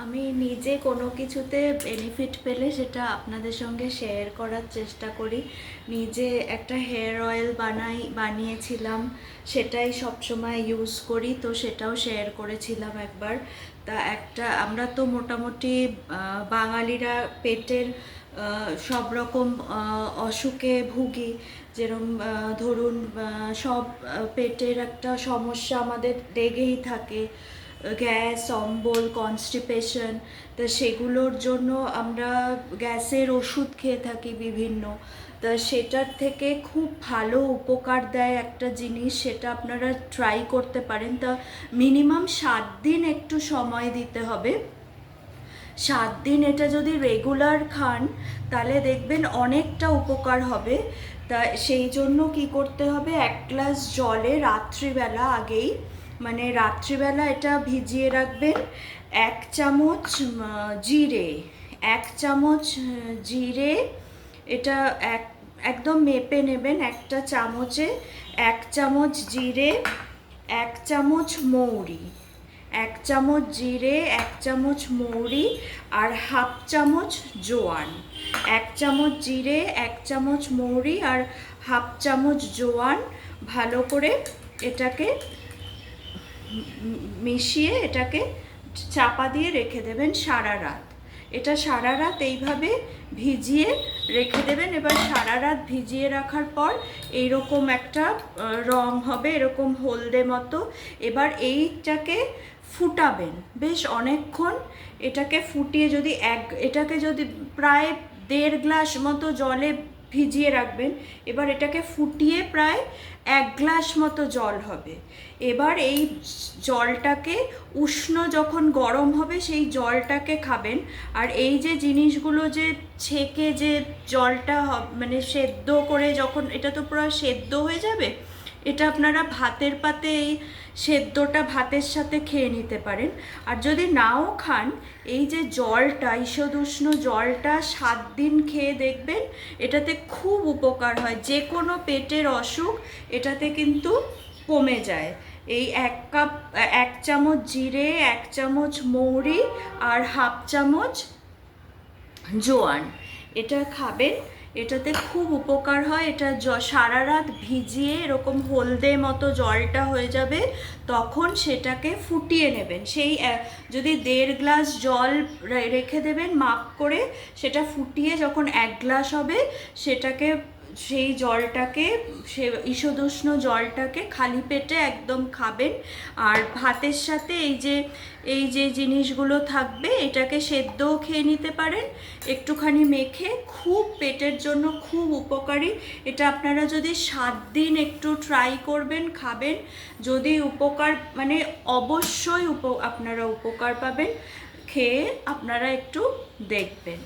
আমি নিজে কোনো কিছুতে বেনিফিট পেলে সেটা আপনাদের সঙ্গে শেয়ার করার চেষ্টা করি। নিজে একটা হেয়ার অয়েল বানিয়েছিলাম, সেটাই সবসময় ইউজ করি, তো সেটাও শেয়ার করেছিলাম একবার। তা আমরা তো মোটামুটি বাঙালিরা পেটের সব রকম অসুখে ভুগি। যেরকম ধরুন, সব পেটের একটা সমস্যা আমাদের লেগেই থাকে, গ্যাস, অম্বল, কনস্টিপেশন। তা সেগুলোর জন্য আমরা গ্যাসের ওষুধ খেয়ে থাকি বিভিন্ন। তা সেটার থেকে খুব ভালো উপকার দেয় একটা জিনিস, সেটা আপনারা ট্রাই করতে পারেন। তা মিনিমাম 7 দিন একটু সময় দিতে হবে। 7 দিন এটা যদি রেগুলার খান তাহলে দেখবেন অনেকটা উপকার হবে। তা সেই জন্য কি করতে হবে, 1 গ্লাস জলে রাত্রিবেলা আগেই, মানে রাত্রিবেলা এটা ভিজিয়ে রাখবেন। 1 চামচ জিরে, 1 চামচ জিরে, এটা একদম মেপে নেবেন। একটা চামচে 1 চামচ জিরে, 1 চামচ মৌরি, 1 চামচ জিরে, 1 চামচ মৌরি, আর 1/2 চামচ জোয়ান। 1 চামচ জিরে, 1 চামচ মৌরি, আর 1/2 চামচ জোয়ান ভালো করে এটাকে মিশিয়ে এটাকে চাপা দিয়ে রেখে দেবেন সারা রাত। এটা সারা রাত এইভাবে ভিজিয়ে রেখে দেবেন। এবার সারা রাত ভিজিয়ে রাখার পর এইরকম একটা রং হবে, এরকম হলদে মতো। এবার এইটাকে ফুটাবেন বেশ অনেকক্ষণ। এটাকে ফুটিয়ে এটাকে যদি প্রায় 1.5 গ্লাস মতো জলে ভিজিয়ে রাখবেন। এবার এটাকে ফুটিয়ে প্রায় 1 গ্লাস মতো জল হবে। এবার এই জলটাকে উষ্ণ যখন গরম হবে সেই জলটাকে খাবেন। আর এই যে জিনিসগুলো যে ছেঁকে যে জলটা মানে সেদ্ধ করে, যখন এটা তো পুরো সেদ্ধ হয়ে যাবে, এটা আপনারা ভাতের পাতে এই সেদ্ধটা ভাতের সাথে খেয়ে নিতে পারেন। আর যদি নাও খান, এই যে জলটা, ঈষদুষ্ণ জলটা 7 দিন খেয়ে দেখবেন এটাতে খুব উপকার হয়। যে কোনো পেটের অসুখ এটাতে কিন্তু কমে যায়। এই 1 চামচ জিরে, 1 চামচ মৌরি, আর 1/2 চামচ জোয়ান, এটা খাবেন। এটাতে খুব উপকার হয়। এটা সারা রাত ভিজিয়ে এরকম হলদে মতো জলটা হয়ে যাবে, তখন সেটাকে ফুটিয়ে নেবেন। সেই যদি 1.5 গ্লাস জল রেখে দেবেন মাপ করে, সেটা ফুটিয়ে যখন 1 গ্লাস হবে সেটাকে, সেই জলটাকে, সে ঈষদুষ্ণ জলটাকে খালি পেটে একদম খাবেন। আর ভাতের সাথে এই যে জিনিসগুলো থাকবে এটাকে সেদ্ধও খেয়ে নিতে পারেন, একটুখানি মেখে। খুব পেটের জন্য খুব উপকারী এটা। আপনারা যদি 7 দিন একটু ট্রাই করবেন, খাবেন, যদি উপকার, মানে অবশ্যই আপনারা উপকার পাবেন। খেয়ে আপনারা একটু দেখবেন।